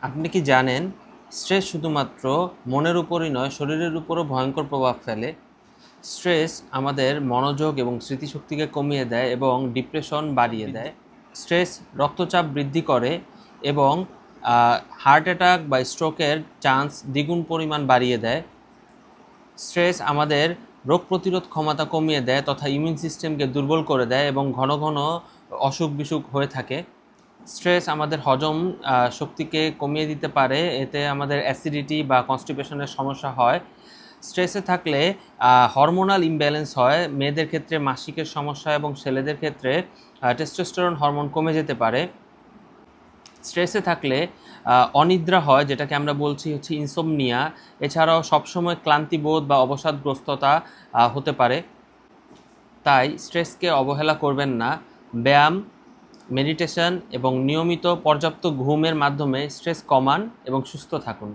আপনি কি জানেন স্ট্রেস শুধুমাত্র মনের উপরই নয়, শরীরের উপরও ভয়ঙ্কর প্রভাব ফেলে। স্ট্রেস আমাদের মনোযোগ এবং স্মৃতিশক্তিকে কমিয়ে দেয় এবং ডিপ্রেশন বাড়িয়ে দেয়। স্ট্রেস রক্তচাপ বৃদ্ধি করে এবং হার্ট অ্যাটাক বা স্ট্রোকের চান্স দ্বিগুণ পরিমাণ বাড়িয়ে দেয়। স্ট্রেস আমাদের রোগ প্রতিরোধ ক্ষমতা কমিয়ে দেয় তথা ইমিউন সিস্টেমকে দুর্বল করে দেয় এবং ঘন ঘন অসুখ বিসুখ হয়ে থাকে। স্ট্রেস আমাদের হজম শক্তিকে কমিয়ে দিতে পারে, এতে আমাদের অ্যাসিডিটি বা কনস্টিপেশনের সমস্যা হয়। স্ট্রেসে থাকলে হরমোনাল ইমব্যালেন্স হয়, মেয়েদের ক্ষেত্রে মাসিকের সমস্যা এবং ছেলেদের ক্ষেত্রে টেস্টোস্টেরন হরমোন কমে যেতে পারে। স্ট্রেসে থাকলে অনিদ্রা হয়, যেটাকে আমরা বলছি হচ্ছে ইনসোমনিয়া। এছাড়াও সবসময় ক্লান্তিবোধ বা অবসাদগ্রস্ততা হতে পারে। তাই স্ট্রেসকে অবহেলা করবেন না। ব্যায়াম, মেডিটেশন এবং নিয়মিত পর্যাপ্ত ঘুমের মাধ্যমে স্ট্রেস কমান এবং সুস্থ থাকুন।